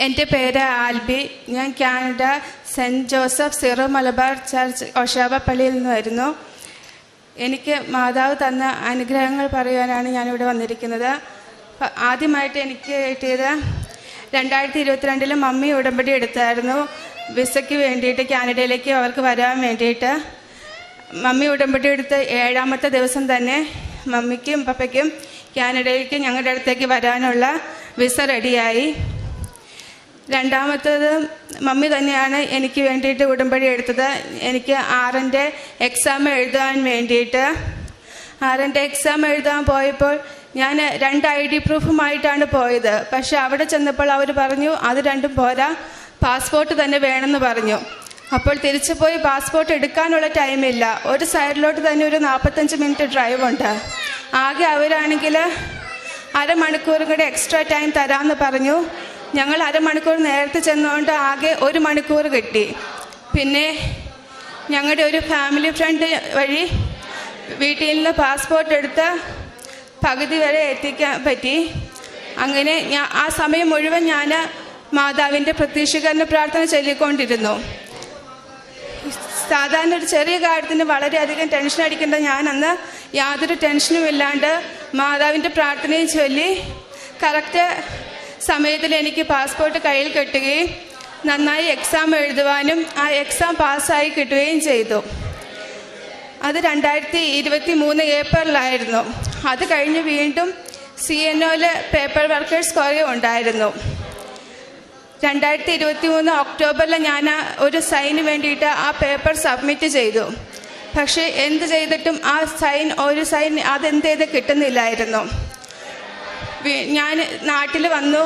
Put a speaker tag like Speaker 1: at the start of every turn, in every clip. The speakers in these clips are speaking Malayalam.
Speaker 1: എൻ്റെ പേര് ആൽബി. ഞാൻ Canada saint Joseph Syro Malabar church Oshawa പള്ളിയിൽ നിന്ന് വരുന്നു. എനിക്ക് മാതാവ് തന്ന അനുഗ്രഹങ്ങൾ പറയാനാണ് ഞാനിവിടെ വന്നിരിക്കുന്നത്. ആദ്യമായിട്ട് എനിക്ക് കിട്ടിയത് 2022 മമ്മി ഉടമ്പടി എടുത്തായിരുന്നു. വിസയ്ക്ക് വേണ്ടിയിട്ട് കാനഡയിലേക്ക് അവർക്ക് വരാൻ വേണ്ടിയിട്ട്. മമ്മി ഉടമ്പടി എടുത്ത് 7ാമത്തെ ദിവസം തന്നെ മമ്മിക്കും പപ്പയ്ക്കും കാനഡയിലേക്ക് ഞങ്ങളുടെ അടുത്തേക്ക് വരാനുള്ള വിസ റെഡിയായി. രണ്ടാമത്തേത് മമ്മി തന്നെയാണ് എനിക്ക് വേണ്ടിയിട്ട് ഉടമ്പടി എടുത്തത്. എനിക്ക് 6ൻ്റെ എക്സാം എഴുതാൻ വേണ്ടിയിട്ട്. 6ൻ്റെ എക്സാം എഴുതാൻ പോയപ്പോൾ ഞാൻ 2 ID പ്രൂഫുമായിട്ടാണ് പോയത്. പക്ഷെ അവിടെ ചെന്നപ്പോൾ അവർ പറഞ്ഞു അത് രണ്ടും പോരാ, പാസ്പോർട്ട് തന്നെ വേണമെന്ന് പറഞ്ഞു. അപ്പോൾ തിരിച്ചു പോയി പാസ്പോർട്ട് എടുക്കാനുള്ള ടൈമില്ല. ഒരു സൈഡിലോട്ട് തന്നെ ഒരു 45 മിനിറ്റ് ഡ്രൈവ് ഉണ്ട്. ആകെ അവരാണെങ്കിൽ അരമണിക്കൂറും കൂടെ എക്സ്ട്രാ ടൈം തരാമെന്ന് പറഞ്ഞു. ഞങ്ങൾ അരമണിക്കൂർ നേരത്തെ ചെന്നുകൊണ്ട് ആകെ 1 മണിക്കൂർ കിട്ടി. പിന്നെ ഞങ്ങളുടെ ഒരു ഫാമിലി ഫ്രണ്ട് വഴി വീട്ടിൽ നിന്ന് പാസ്പോർട്ട് എടുത്ത് പകുതി വരെ എത്തിക്കാൻ പറ്റി. അങ്ങനെ ആ സമയം മുഴുവൻ ഞാൻ മാതാവിൻ്റെ പ്രത്യക്ഷീകരണ പ്രാർത്ഥന ചൊല്ലിക്കൊണ്ടിരുന്നു. സാധാരണ ഒരു ചെറിയ കാര്യത്തിന് വളരെയധികം ടെൻഷൻ അടിക്കേണ്ട ഞാൻ അന്ന് യാതൊരു ടെൻഷനും ഇല്ലാണ്ട് മാതാവിൻ്റെ പ്രാർത്ഥനയും ചൊല്ലി കറക്റ്റ് സമയത്തിൽ എനിക്ക് പാസ്പോർട്ട് കയ്യിൽ കിട്ടുകയും നന്നായി എക്സാം എഴുതുവാനും ആ എക്സാം പാസ്സായി കിട്ടുകയും ചെയ്തു. അത് 2023 ഏപ്രിലായിരുന്നു. അത് കഴിഞ്ഞ് വീണ്ടും CNOയിൽ പേപ്പർ വർക്കേഴ്സ് കുറേ ഉണ്ടായിരുന്നു. 2023 ഒക്ടോബറിൽ ഞാൻ ഒരു സൈന് വേണ്ടിയിട്ട് ആ പേപ്പർ സബ്മിറ്റ് ചെയ്തു. പക്ഷേ എന്ത് ചെയ്തിട്ടും ആ ഒരു സൈൻ അതെന്ത് ചെയ്ത് കിട്ടുന്നില്ലായിരുന്നു. ഞാൻ നാട്ടിൽ വന്നു,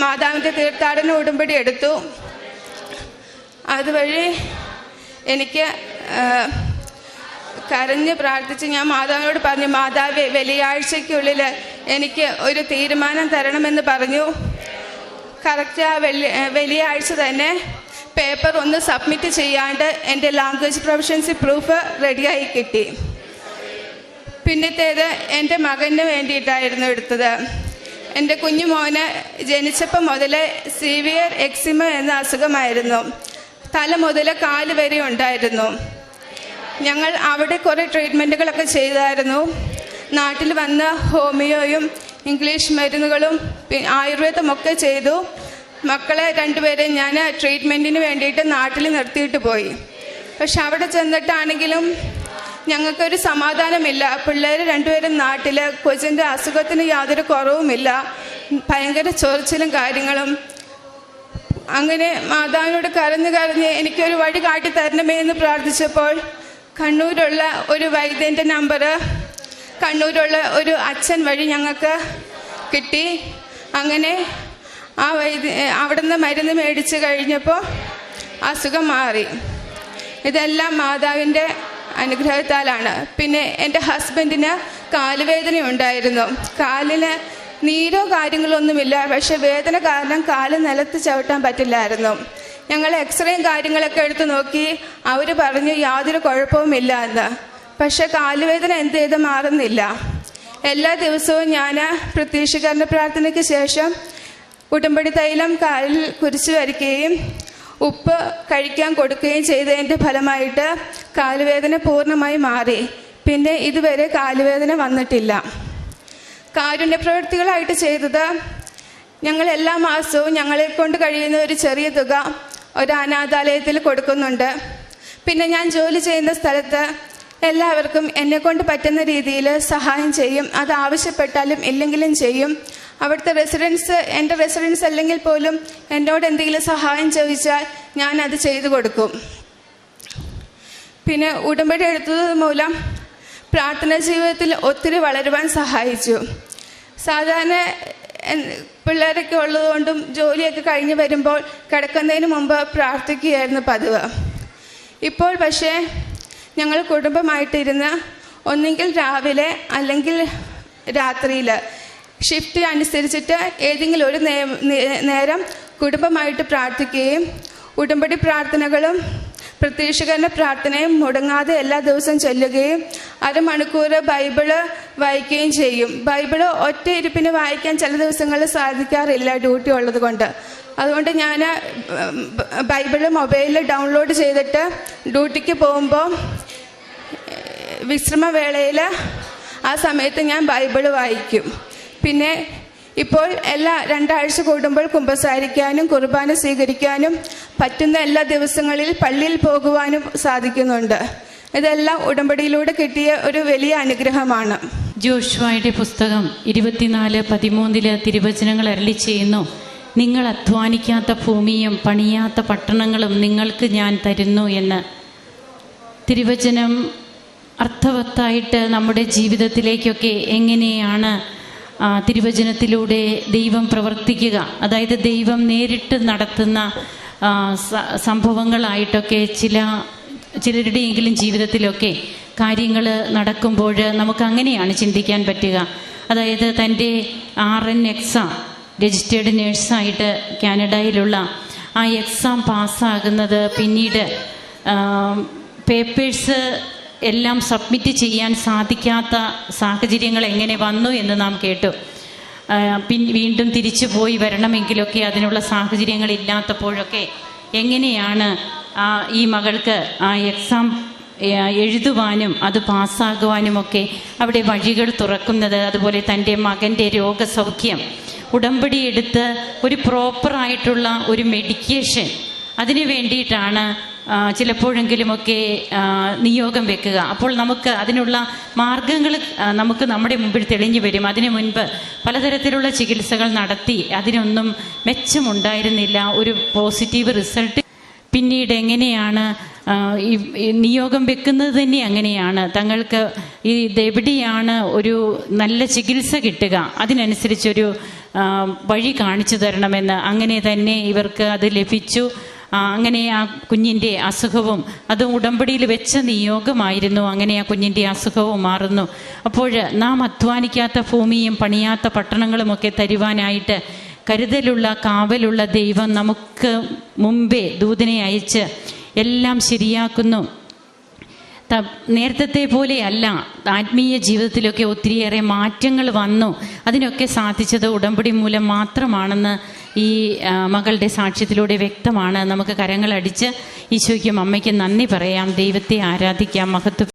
Speaker 1: മാതാവിൻ്റെ തീർത്ഥാടന ഉടമ്പടി എടുത്തു. അതുവഴി എനിക്ക് കരഞ്ഞ് പ്രാർത്ഥിച്ച് ഞാൻ മാതാവിനോട് പറഞ്ഞു, മാതാവേ വെള്ളിയാഴ്ചയ്ക്കുള്ളിൽ എനിക്ക് ഒരു തീരുമാനം തരണമെന്ന് പറഞ്ഞു. കറക്റ്റ് ആ വെള്ളിയാഴ്ച തന്നെ പേപ്പർ ഒന്ന് സബ്മിറ്റ് ചെയ്യാണ്ട് എൻ്റെ ലാംഗ്വേജ് പ്രൊഫഷൻസി പ്രൂഫ് റെഡിയായി കിട്ടി. പിന്നത്തേത് എൻ്റെ മകന് വേണ്ടിയിട്ടായിരുന്നു എടുത്തത്. എൻ്റെ കുഞ്ഞു മോന് ജനിച്ചപ്പോൾ മുതൽ സിവിയർ എക്സിമ എന്ന അസുഖമായിരുന്നു. തല മുതൽ കാല് വരെ ഉണ്ടായിരുന്നു. ഞങ്ങൾ അവിടെ കുറേ ട്രീറ്റ്മെൻറ്റുകളൊക്കെ ചെയ്തായിരുന്നു. നാട്ടിൽ വന്ന് ഹോമിയോയും ഇംഗ്ലീഷ് മരുന്നുകളും ആയുർവേദമൊക്കെ ചെയ്തു. മക്കളെ 2 പേരെയും ഞാൻ ട്രീറ്റ്മെൻറ്റിന് വേണ്ടിയിട്ട് നാട്ടിൽ നിർത്തിയിട്ട് പോയി. പക്ഷെ അവിടെ ചെന്നിട്ടാണെങ്കിലും ഞങ്ങൾക്കൊരു സമാധാനമില്ല. പിള്ളേർ 2 പേരും നാട്ടിൽ, കൊച്ചിൻ്റെ അസുഖത്തിന് യാതൊരു കുറവുമില്ല, ഭയങ്കര ചൊറിച്ചിലും കാര്യങ്ങളും. അങ്ങനെ മാതാവിനോട് കരഞ്ഞ് എനിക്കൊരു വഴി കാട്ടി തരണമേ എന്ന് പ്രാർത്ഥിച്ചപ്പോൾ കണ്ണൂരുള്ള ഒരു വൈദ്യൻ്റെ നമ്പർ കണ്ണൂരുള്ള ഒരു അച്ഛൻ വഴി ഞങ്ങൾക്ക് കിട്ടി. അങ്ങനെ ആ അവിടെ നിന്ന് മരുന്ന് മേടിച്ച് കഴിഞ്ഞപ്പോൾ അസുഖം മാറി. ഇതെല്ലാം മാതാവിൻ്റെ അനുഗ്രഹത്താലാണ്. പിന്നെ എൻ്റെ ഹസ്ബൻഡിന് കാലുവേദന ഉണ്ടായിരുന്നു. കാലിന് നീരോ കാര്യങ്ങളൊന്നുമില്ല, പക്ഷെ വേദന കാരണം കാല് നിലത്ത് ചവിട്ടാൻ പറ്റില്ലായിരുന്നു. ഞങ്ങൾ എക്സ്റേയും കാര്യങ്ങളൊക്കെ എടുത്ത് നോക്കി. അവർ പറഞ്ഞു യാതൊരു കുഴപ്പവുമില്ല എന്ന്. പക്ഷെ കാലുവേദന എന്ത് ചെയ്ത് മാറുന്നില്ല. എല്ലാ ദിവസവും ഞാൻ പ്രത്യക്ഷീകരണ പ്രാർത്ഥനയ്ക്ക് ശേഷം ഉടമ്പടി തൈലം കാലിൽ കുരിച്ചു വരയ്ക്കുകയും ഉപ്പ് കഴിക്കാൻ കൊടുക്കുകയും ചെയ്തതിൻ്റെ ഫലമായിട്ട് കാലുവേദന പൂർണ്ണമായി മാറി. പിന്നെ ഇതുവരെ കാലുവേദന വന്നിട്ടില്ല. കാരുണ്യ പ്രവൃത്തികളായിട്ട് ചെയ്തത്, ഞങ്ങൾ എല്ലാ മാസവും ഞങ്ങളെ കൊണ്ട് കഴിയുന്ന ഒരു ചെറിയ തുക ഒരു അനാഥാലയത്തിൽ കൊടുക്കുന്നുണ്ട്. പിന്നെ ഞാൻ ജോലി ചെയ്യുന്ന സ്ഥലത്ത് എല്ലാവർക്കും എന്നെക്കൊണ്ട് പറ്റുന്ന രീതിയിൽ സഹായം ചെയ്യും. അത് ആവശ്യപ്പെട്ടാലും ഇല്ലെങ്കിലും ചെയ്യും. അവിടുത്തെ എൻ്റെ റെസിഡൻസ് അല്ലെങ്കിൽ പോലും എന്നോട് എന്തെങ്കിലും സഹായം ചോദിച്ചാൽ ഞാനത് ചെയ്തു കൊടുക്കും. പിന്നെ ഉടമ്പടി എടുത്തത് മൂലം പ്രാർത്ഥന ജീവിതത്തിൽ ഒത്തിരി വളരുവാൻ സഹായിച്ചു. സാധാരണ പിള്ളേരൊക്കെ ഉള്ളതുകൊണ്ടും ജോലിയൊക്കെ കഴിഞ്ഞ് വരുമ്പോൾ കിടക്കുന്നതിന് മുമ്പ് പ്രാർത്ഥിക്കുകയായിരുന്നു പതിവ്. ഇപ്പോൾ പക്ഷേ ഞങ്ങൾ കുടുംബമായിട്ടിരുന്ന് ഒന്നുകിൽ രാവിലെ അല്ലെങ്കിൽ രാത്രിയിൽ ഷിഫ്റ്റ് അനുസരിച്ചിട്ട് ഏതെങ്കിലും ഒരു നേരം കുടുംബമായിട്ട് പ്രാർത്ഥിക്കുകയും ഉടമ്പടി പ്രാർത്ഥനകളും പ്രത്യക്ഷീകരണ പ്രാർത്ഥനയും മുടങ്ങാതെ എല്ലാ ദിവസവും ചൊല്ലുകയും അരമണിക്കൂർ ബൈബിള് വായിക്കുകയും ചെയ്യും. ബൈബിള് ഒറ്റ ഇരിപ്പിന് വായിക്കാൻ ചില ദിവസങ്ങളിൽ സാധിക്കാറില്ല, ഡ്യൂട്ടി ഉള്ളത് കൊണ്ട്. അതുകൊണ്ട് ഞാൻ ബൈബിള് മൊബൈലിൽ ഡൗൺലോഡ് ചെയ്തിട്ട് ഡ്യൂട്ടിക്ക് പോകുമ്പോൾ വിശ്രമവേളയിൽ ആ സമയത്ത് ഞാൻ ബൈബിള് വായിക്കും. പിന്നെ ഇപ്പോൾ എല്ലാ 2 ആഴ്ച കൂടുമ്പോൾ കുമ്പസാരിക്കാനും കുർബാന സ്വീകരിക്കാനും പറ്റുന്ന എല്ലാ ദിവസങ്ങളിൽ പള്ളിയിൽ പോകുവാനും സാധിക്കുന്നുണ്ട്. ഇതെല്ലാം ഉടമ്പടിയിലൂടെ കിട്ടിയ ഒരു വലിയ അനുഗ്രഹമാണ്.
Speaker 2: ജോഷുവയുടെ പുസ്തകം 24:13 തിരുവചനങ്ങൾ അരുളി ചെയ്യുന്നു, നിങ്ങൾ അധ്വാനിക്കാത്ത ഭൂമിയും പണിയാത്ത പട്ടണങ്ങളും നിങ്ങൾക്ക് ഞാൻ തരുന്നു എന്ന്. തിരുവചനം അർത്ഥവത്തായിട്ട് നമ്മുടെ ജീവിതത്തിലേക്കൊക്കെ എങ്ങനെയാണ് തിരുവചനത്തിലൂടെ ദൈവം പ്രവർത്തിക്കുക, അതായത് ദൈവം നേരിട്ട് നടത്തുന്ന സംഭവങ്ങളായിട്ടൊക്കെ ചിലരുടെയെങ്കിലും ജീവിതത്തിലൊക്കെ കാര്യങ്ങൾ നടക്കുമ്പോൾ നമുക്ക് അങ്ങനെയാണ് ചിന്തിക്കാൻ പറ്റുക. അതായത് തൻ്റെ RN എക്സാം, രജിസ്റ്റേർഡ് നേഴ്സായിട്ട് കാനഡയിലുള്ള ആ എക്സാം പാസ്സാകുന്നത്, പിന്നീട് പേപ്പേഴ്സ് എല്ലാം സബ്മിറ്റ് ചെയ്യാൻ സാധിക്കാത്ത സാഹചര്യങ്ങൾ എങ്ങനെ വന്നു എന്ന് നാം കേട്ടു. വീണ്ടും തിരിച്ചു പോയി വരണമെങ്കിലൊക്കെ അതിനുള്ള സാഹചര്യങ്ങൾ ഇല്ലാത്തപ്പോഴൊക്കെ എങ്ങനെയാണ് ഈ മകൾക്ക് ആ എക്സാം എഴുതുവാനും അത് പാസ്സാകുവാനുമൊക്കെ അവിടെ വഴികൾ തുറക്കുന്നത്. അതുപോലെ തൻ്റെ മകൻ്റെ രോഗസൗഖ്യം, ഉടമ്പടി എടുത്ത് ഒരു പ്രോപ്പറായിട്ടുള്ള ഒരു മെഡിക്കേഷൻ അതിനു വേണ്ടിയിട്ടാണ് ചിലപ്പോഴെങ്കിലുമൊക്കെ നിയോഗം വെക്കുക. അപ്പോൾ നമുക്ക് അതിനുള്ള മാർഗങ്ങൾ നമുക്ക് നമ്മുടെ മുമ്പിൽ തെളിഞ്ഞു വരും. അതിനു മുൻപ് പലതരത്തിലുള്ള ചികിത്സകൾ നടത്തി അതിനൊന്നും മെച്ചമുണ്ടായിരുന്നില്ല, ഒരു പോസിറ്റീവ് റിസൾട്ട്. പിന്നീട് എങ്ങനെയാണ് ഈ നിയോഗം വെക്കുന്നത് തന്നെ അങ്ങനെയാണ്. തങ്ങൾക്ക് ഇതെവിടെയാണ് ഒരു നല്ല ചികിത്സ കിട്ടുക, അതിനനുസരിച്ചൊരു വഴി കാണിച്ചു തരണമെന്ന്. അങ്ങനെ തന്നെ ഇവർക്ക് അത് ലഭിച്ചു. അങ്ങനെ ആ കുഞ്ഞിൻ്റെ അസുഖവും, അത് ഉടമ്പടിയിൽ വെച്ച നിയോഗമായിരുന്നു. അങ്ങനെ ആ കുഞ്ഞിൻ്റെ അസുഖവും മാറുന്നു. അപ്പോൾ നാം അധ്വാനിക്കാത്ത ഭൂമിയും പണിയാത്ത പട്ടണങ്ങളുമൊക്കെ തരുവാനായിട്ട് കരുതലുള്ള കാവലുള്ള ദൈവം നമുക്ക് മുമ്പേ ദൂതനെ അയച്ച് എല്ലാം ശരിയാക്കുന്നു. നേരത്തെ പോലെയല്ല, ആത്മീയ ജീവിതത്തിലൊക്കെ ഒത്തിരിയേറെ മാറ്റങ്ങൾ വന്നു. അതിനൊക്കെ സാധിച്ചത് ഉടമ്പടി മൂലം മാത്രമാണെന്ന് ഈ മകളുടെ സാക്ഷ്യത്തിലൂടെ വ്യക്തമാണ്. നമുക്ക് കരങ്ങളടിച്ച് ഈശോയ്ക്കും അമ്മയ്ക്കും നന്ദി പറയാം, ദൈവത്തെ ആരാധിക്കാം, മഹത്വം